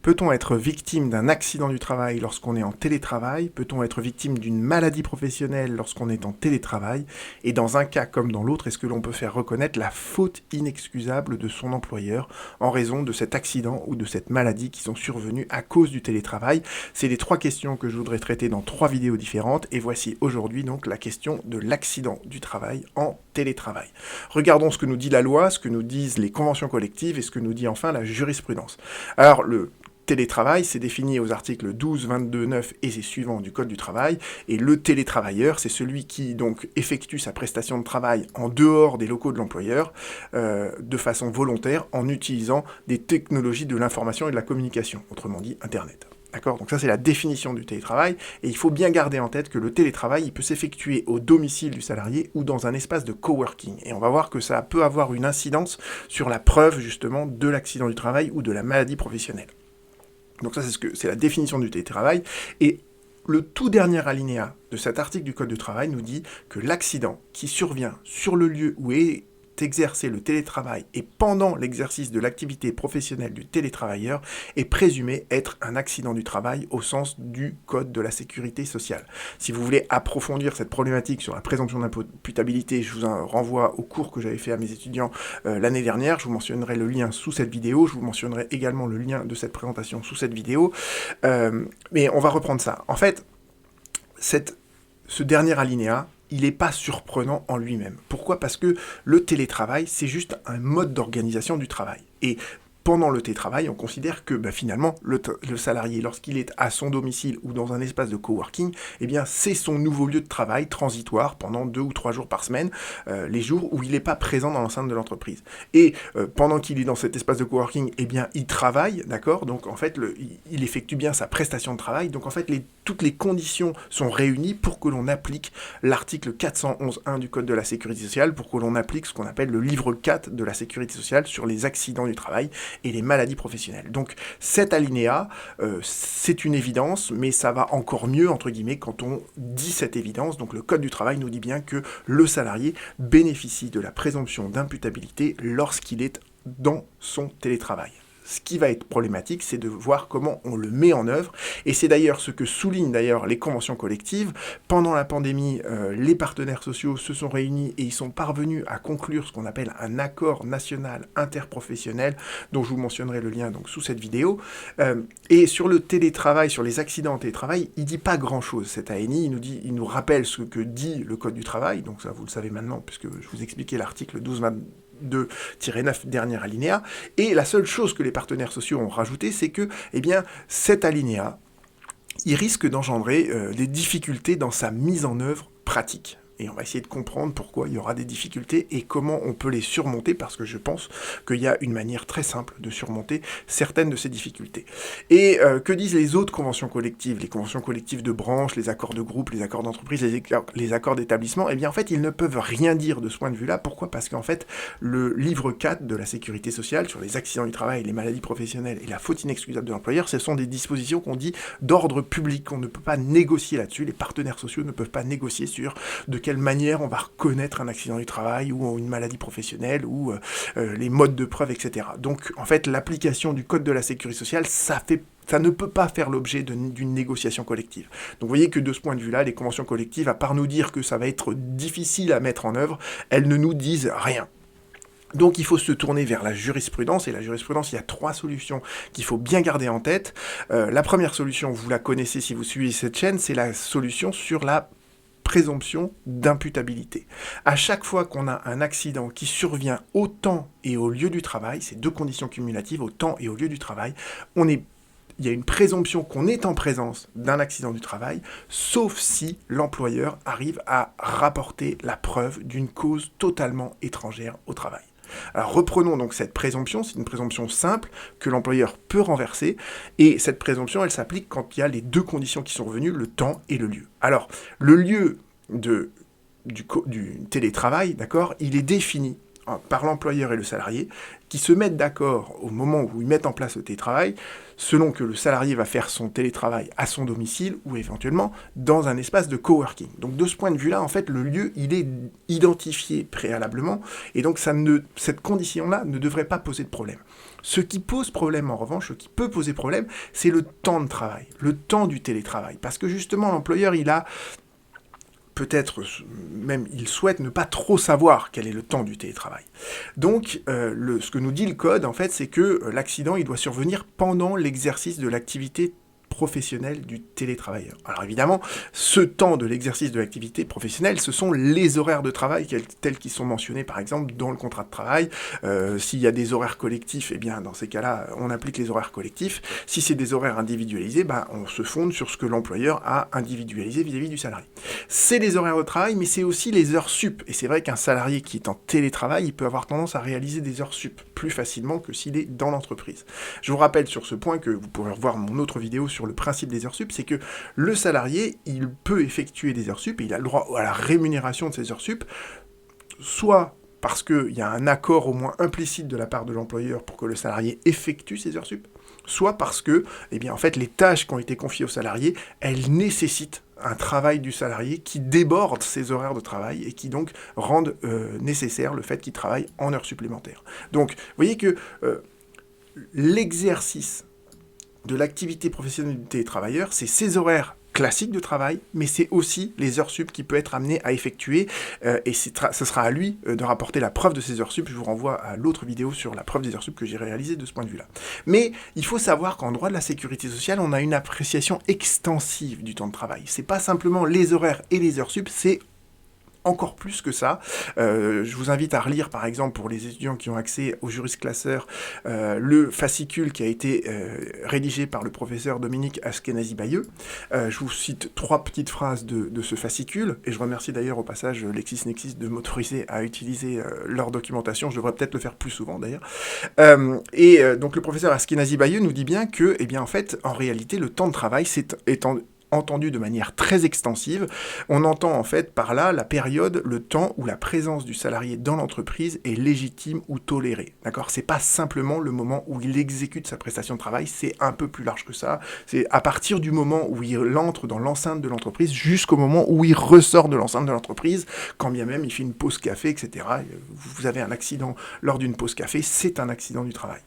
Peut-on être victime d'un accident du travail lorsqu'on est en télétravail? Peut-on être victime d'une maladie professionnelle lorsqu'on est en télétravail? Et dans un cas comme dans l'autre, est-ce que l'on peut faire reconnaître la faute inexcusable de son employeur en raison de cet accident ou de cette maladie qui sont survenus à cause du télétravail? C'est les trois questions que je voudrais traiter dans trois vidéos différentes, et voici aujourd'hui donc la question de l'accident du travail en télétravail. Regardons ce que nous dit la loi, ce que nous disent les conventions collectives et ce que nous dit enfin la jurisprudence. Alors, le télétravail, c'est défini aux articles 12, 22, 9 et ses suivants du Code du travail, et le télétravailleur, c'est celui qui donc effectue sa prestation de travail en dehors des locaux de l'employeur, de façon volontaire, en utilisant des technologies de l'information et de la communication, autrement dit Internet. D'accord ? Donc ça, c'est la définition du télétravail, et il faut bien garder en tête que le télétravail, il peut s'effectuer au domicile du salarié ou dans un espace de coworking. Et on va voir que ça peut avoir une incidence sur la preuve, justement, de l'accident du travail ou de la maladie professionnelle. Donc ça, c'est la définition du télétravail, et le tout dernier alinéa de cet article du Code du travail nous dit que l'accident qui survient sur le lieu où est exercer le télétravail et pendant l'exercice de l'activité professionnelle du télétravailleur est présumé être un accident du travail au sens du Code de la sécurité sociale. Si vous voulez approfondir cette problématique sur la présomption d'imputabilité, je vous en renvoie au cours que j'avais fait à mes étudiants l'année dernière. Je vous mentionnerai le lien sous cette vidéo. Je vous mentionnerai également le lien de cette présentation sous cette vidéo. Mais on va reprendre ça. En fait, ce dernier alinéa, il n'est pas surprenant en lui-même. Pourquoi ? Parce que le télétravail, c'est juste un mode d'organisation du travail. Et pendant le télétravail, on considère que finalement, le salarié, lorsqu'il est à son domicile ou dans un espace de coworking, eh bien, c'est son nouveau lieu de travail transitoire pendant 2 ou 3 jours par semaine, les jours où il n'est pas présent dans l'enceinte de l'entreprise. Et pendant qu'il est dans cet espace de coworking, eh bien, il travaille, d'accord ? Donc, en fait, il effectue bien sa prestation de travail. Donc, en fait, toutes les conditions sont réunies pour que l'on applique l'article 411.1 du Code de la sécurité sociale, pour que l'on applique ce qu'on appelle le livre 4 de la sécurité sociale sur les accidents du travail et les maladies professionnelles. Donc cet alinéa, c'est une évidence, mais ça va encore mieux, entre guillemets, quand on dit cette évidence. Donc le Code du travail nous dit bien que le salarié bénéficie de la présomption d'imputabilité lorsqu'il est dans son télétravail. Ce qui va être problématique, c'est de voir comment on le met en œuvre, et c'est d'ailleurs ce que soulignent d'ailleurs les conventions collectives. Pendant la pandémie, les partenaires sociaux se sont réunis et ils sont parvenus à conclure ce qu'on appelle un accord national interprofessionnel, dont je vous mentionnerai le lien donc sous cette vidéo. Et sur le télétravail, sur les accidents en télétravail, il dit pas grand-chose. Cet ANI, il nous rappelle ce que dit le Code du travail, donc ça vous le savez maintenant, puisque je vous expliquais l'article 12.2-9 dernier alinéa, et la seule chose que les partenaires sociaux ont rajouté, c'est que cet alinéa, il risque d'engendrer des difficultés dans sa mise en œuvre pratique. Et on va essayer de comprendre pourquoi il y aura des difficultés et comment on peut les surmonter, parce que je pense qu'il y a une manière très simple de surmonter certaines de ces difficultés. Et que disent les autres conventions collectives, les conventions collectives de branche, les accords de groupe, les accords d'entreprise, les accords d'établissement? Eh bien en fait, ils ne peuvent rien dire de ce point de vue-là. Pourquoi ? Parce qu'en fait, le livre 4 de la sécurité sociale sur les accidents du travail, les maladies professionnelles et la faute inexcusable de l'employeur, ce sont des dispositions qu'on dit d'ordre public. On ne peut pas négocier là-dessus. Les partenaires sociaux ne peuvent pas négocier sur de quelle manière on va reconnaître un accident du travail ou une maladie professionnelle ou les modes de preuve, etc. Donc, en fait, l'application du Code de la sécurité sociale, ça ne peut pas faire l'objet d'une négociation collective. Donc, vous voyez que de ce point de vue-là, les conventions collectives, à part nous dire que ça va être difficile à mettre en œuvre, elles ne nous disent rien. Donc il faut se tourner vers la jurisprudence, et la jurisprudence, il y a 3 solutions qu'il faut bien garder en tête. La première solution, vous la connaissez si vous suivez cette chaîne, c'est la solution sur la présomption d'imputabilité. À chaque fois qu'on a un accident qui survient au temps et au lieu du travail, c'est 2 conditions cumulatives, au temps et au lieu du travail, il y a une présomption qu'on est en présence d'un accident du travail, sauf si l'employeur arrive à rapporter la preuve d'une cause totalement étrangère au travail. Alors reprenons donc cette présomption, c'est une présomption simple que l'employeur peut renverser, et cette présomption, elle s'applique quand il y a les 2 conditions qui sont revenues, le temps et le lieu. Alors, le lieu du télétravail, d'accord, il est défini par l'employeur et le salarié, qui se mettent d'accord au moment où ils mettent en place le télétravail, selon que le salarié va faire son télétravail à son domicile ou éventuellement dans un espace de coworking. Donc de ce point de vue-là, en fait, le lieu, il est identifié préalablement, et donc cette condition-là ne devrait pas poser de problème. Ce qui pose problème, en revanche, ce qui peut poser problème, c'est le temps de travail, le temps du télétravail. Parce que justement, l'employeur, il a peut-être même il souhaite ne pas trop savoir quel est le temps du télétravail. Donc, ce que nous dit le code, en fait, c'est que l'accident, il doit survenir pendant l'exercice de l'activité professionnelle du télétravailleur. Alors évidemment, ce temps de l'exercice de l'activité professionnelle, ce sont les horaires de travail tels qu'ils sont mentionnés par exemple dans le contrat de travail. S'il y a des horaires collectifs, eh bien dans ces cas-là, on applique les horaires collectifs. Si c'est des horaires individualisés, on se fonde sur ce que l'employeur a individualisé vis-à-vis du salarié. C'est les horaires de travail, mais c'est aussi les heures sup. Et c'est vrai qu'un salarié qui est en télétravail, il peut avoir tendance à réaliser des heures sup plus facilement que s'il est dans l'entreprise. Je vous rappelle sur ce point que vous pourrez revoir mon autre vidéo sur le principe des heures sup, c'est que le salarié, il peut effectuer des heures sup et il a le droit à la rémunération de ces heures sup, soit parce qu'il y a un accord au moins implicite de la part de l'employeur pour que le salarié effectue ces heures sup, soit parce que, en fait, les tâches qui ont été confiées au salarié, elles nécessitent un travail du salarié qui déborde ses horaires de travail et qui donc rendent nécessaire le fait qu'il travaille en heures supplémentaires. Donc, vous voyez que l'exercice de l'activité professionnelle du télétravailleur, c'est ses horaires classiques de travail, mais c'est aussi les heures sup qu'il peut être amené à effectuer, et ce sera à lui de rapporter la preuve de ces heures sup. Je vous renvoie à l'autre vidéo sur la preuve des heures sup que j'ai réalisée de ce point de vue-là. Mais il faut savoir qu'en droit de la sécurité sociale, on a une appréciation extensive du temps de travail. C'est pas simplement les horaires et les heures sup, c'est encore plus que ça. Je vous invite à relire, par exemple, pour les étudiants qui ont accès au Juris Classeur, le fascicule qui a été rédigé par le professeur Dominique Askenazi-Bayeux. Je vous cite 3 petites phrases de ce fascicule, et je remercie d'ailleurs au passage LexisNexis de m'autoriser à utiliser leur documentation. Je devrais peut-être le faire plus souvent, d'ailleurs. Donc le professeur Askenazi-Bayeux nous dit bien que, en fait, en réalité, le temps de travail, entendu de manière très extensive. On entend en fait par là la période, le temps où la présence du salarié dans l'entreprise est légitime ou tolérée. D'accord ? C'est pas simplement le moment où il exécute sa prestation de travail, c'est un peu plus large que ça. C'est à partir du moment où il entre dans l'enceinte de l'entreprise jusqu'au moment où il ressort de l'enceinte de l'entreprise, quand bien même il fait une pause café, etc. Vous avez un accident lors d'une pause café, c'est un accident du travail.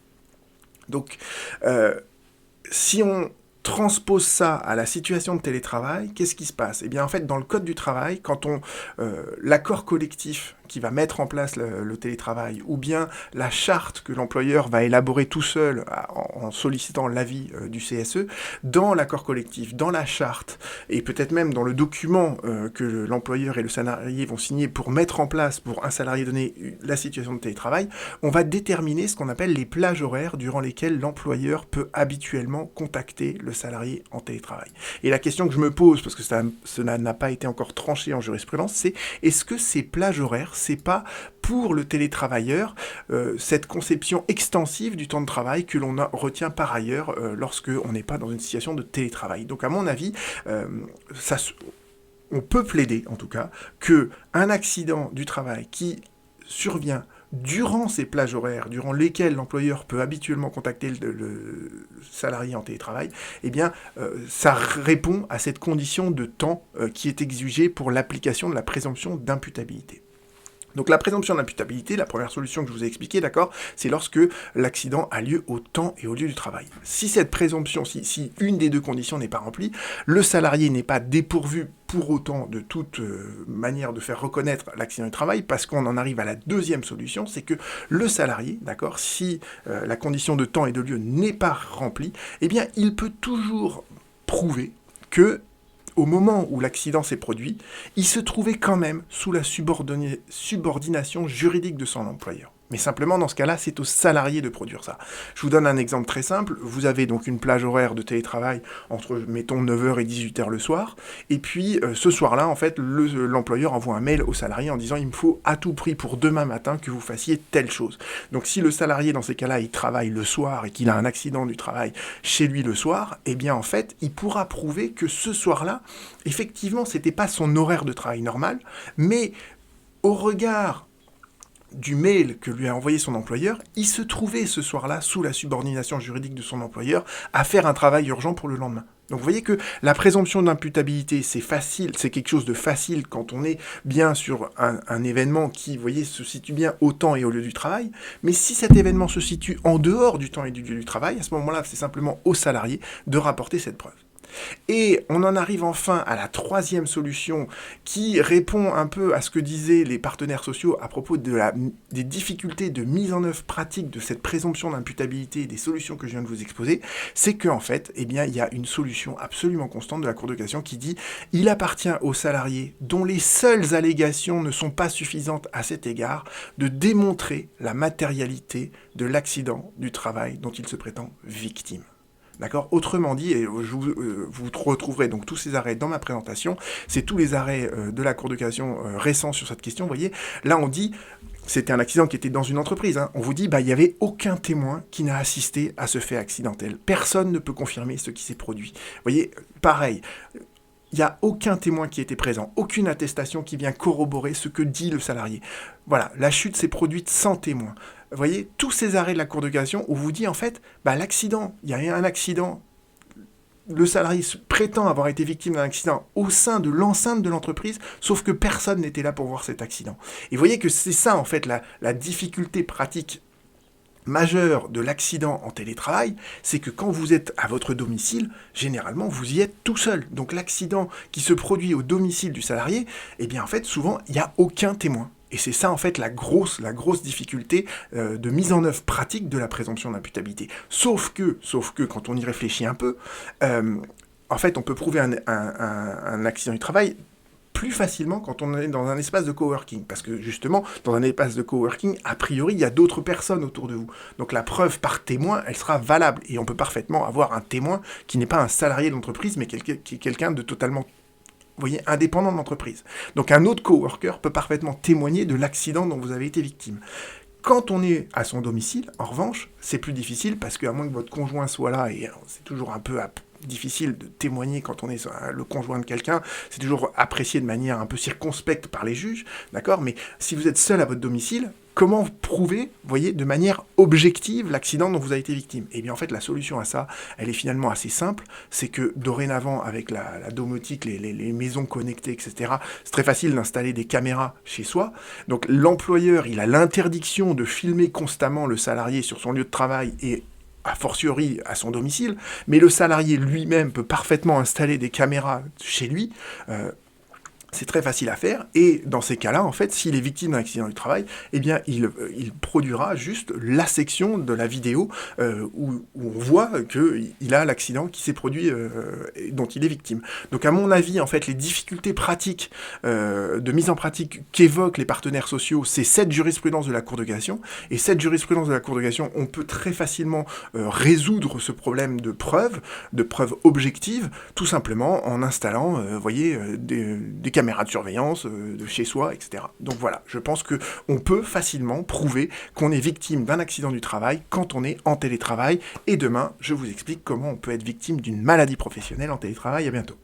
Donc, si on transpose ça à la situation de télétravail, qu'est-ce qui se passe ? En fait, dans le code du travail, quand l'accord collectif qui va mettre en place le télétravail, ou bien la charte que l'employeur va élaborer tout seul en sollicitant l'avis du CSE, dans l'accord collectif, dans la charte, et peut-être même dans le document que l'employeur et le salarié vont signer pour mettre en place, pour un salarié donné, la situation de télétravail, on va déterminer ce qu'on appelle les plages horaires durant lesquelles l'employeur peut habituellement contacter le salarié en télétravail. Et la question que je me pose, parce que cela n'a pas été encore tranché en jurisprudence, c'est est-ce que ces plages horaires, c'est pas pour le télétravailleur cette conception extensive du temps de travail que l'on retient par ailleurs lorsqu'on n'est pas dans une situation de télétravail. Donc à mon avis, on peut plaider en tout cas qu'un accident du travail qui survient durant ces plages horaires, durant lesquelles l'employeur peut habituellement contacter le salarié en télétravail, ça répond à cette condition de temps qui est exigée pour l'application de la présomption d'imputabilité. Donc la présomption d'imputabilité, la première solution que je vous ai expliquée, d'accord, c'est lorsque l'accident a lieu au temps et au lieu du travail. Si cette présomption, si une des deux conditions n'est pas remplie, le salarié n'est pas dépourvu pour autant de toute manière de faire reconnaître l'accident du travail, parce qu'on en arrive à la deuxième solution, c'est que le salarié, d'accord, si la condition de temps et de lieu n'est pas remplie, il peut toujours prouver que au moment où l'accident s'est produit, il se trouvait quand même sous la subordination juridique de son employeur. Mais simplement, dans ce cas-là, c'est au salarié de produire ça. Je vous donne un exemple très simple. Vous avez donc une plage horaire de télétravail entre, mettons, 9h et 18h le soir. Et puis, ce soir-là, en fait, l'employeur envoie un mail au salarié en disant « Il me faut à tout prix pour demain matin que vous fassiez telle chose ». Donc, si le salarié, dans ces cas-là, il travaille le soir et qu'il a un accident du travail chez lui le soir, en fait, il pourra prouver que ce soir-là, effectivement, c'était pas son horaire de travail normal, mais au regard du mail que lui a envoyé son employeur, il se trouvait ce soir-là, sous la subordination juridique de son employeur, à faire un travail urgent pour le lendemain. Donc vous voyez que la présomption d'imputabilité, c'est facile, c'est quelque chose de facile quand on est bien sur un événement qui, vous voyez, se situe bien au temps et au lieu du travail. Mais si cet événement se situe en dehors du temps et du lieu du travail, à ce moment-là, c'est simplement au salarié de rapporter cette preuve. Et on en arrive enfin à la troisième solution qui répond un peu à ce que disaient les partenaires sociaux à propos des difficultés de mise en œuvre pratique de cette présomption d'imputabilité et des solutions que je viens de vous exposer, c'est qu'en fait, eh bien, il y a une solution absolument constante de la Cour de cassation qui dit « Il appartient aux salariés dont les seules allégations ne sont pas suffisantes à cet égard de démontrer la matérialité de l'accident du travail dont il se prétend victime. » D'accord ? Autrement dit, et vous retrouverez donc tous ces arrêts dans ma présentation, c'est tous les arrêts de la Cour de cassation récents sur cette question. Vous voyez, là on dit, c'était un accident qui était dans une entreprise, hein. On vous dit, il n'y avait aucun témoin qui n'a assisté à ce fait accidentel. Personne ne peut confirmer ce qui s'est produit. Vous voyez, pareil. Il n'y a aucun témoin qui était présent, aucune attestation qui vient corroborer ce que dit le salarié. Voilà, la chute s'est produite sans témoin. Vous voyez, tous ces arrêts de la Cour de cassation où vous dit en fait, l'accident, il y a eu un accident, le salarié prétend avoir été victime d'un accident au sein de l'enceinte de l'entreprise, sauf que personne n'était là pour voir cet accident. Et vous voyez que c'est ça en fait la difficulté pratique majeure de l'accident en télétravail, c'est que quand vous êtes à votre domicile, généralement, vous y êtes tout seul. Donc l'accident qui se produit au domicile du salarié, eh bien en fait, souvent, il n'y a aucun témoin. Et c'est ça, en fait, la grosse difficulté de mise en œuvre pratique de la présomption d'imputabilité. Sauf que, quand on y réfléchit un peu, en fait, on peut prouver un accident du travail plus facilement quand on est dans un espace de coworking. Parce que justement, dans un espace de coworking, a priori, il y a d'autres personnes autour de vous. Donc la preuve par témoin, elle sera valable. Et on peut parfaitement avoir un témoin qui n'est pas un salarié de l'entreprise, mais qui est quelqu'un de totalement, vous voyez, indépendant de l'entreprise. Donc un autre coworker peut parfaitement témoigner de l'accident dont vous avez été victime. Quand on est à son domicile, en revanche, c'est plus difficile parce qu'à moins que votre conjoint soit là, et c'est toujours un peu difficile de témoigner quand on est le conjoint de quelqu'un, c'est toujours apprécié de manière un peu circonspecte par les juges, d'accord ? Mais si vous êtes seul à votre domicile, comment prouver, vous voyez, de manière objective l'accident dont vous avez été victime ? Eh bien, en fait, la solution à ça, elle est finalement assez simple, c'est que dorénavant, avec la domotique, les maisons connectées, etc., c'est très facile d'installer des caméras chez soi. Donc, l'employeur, il a l'interdiction de filmer constamment le salarié sur son lieu de travail et a fortiori à son domicile, mais le salarié lui-même peut parfaitement installer des caméras chez lui. C'est très facile à faire, et dans ces cas-là, en fait, s'il est victime d'un accident du travail, eh bien, il produira juste la section de la vidéo où on voit qu'il a l'accident qui s'est produit, dont il est victime. Donc, à mon avis, en fait, les difficultés pratiques de mise en pratique qu'évoquent les partenaires sociaux, c'est cette jurisprudence de la Cour de cassation, et cette jurisprudence de la Cour de cassation, on peut très facilement résoudre ce problème de preuve objective, tout simplement en installant, vous voyez, des caméras de surveillance de chez soi, etc. Donc voilà, je pense qu'on peut facilement prouver qu'on est victime d'un accident du travail quand on est en télétravail. Et demain, je vous explique comment on peut être victime d'une maladie professionnelle en télétravail. À bientôt.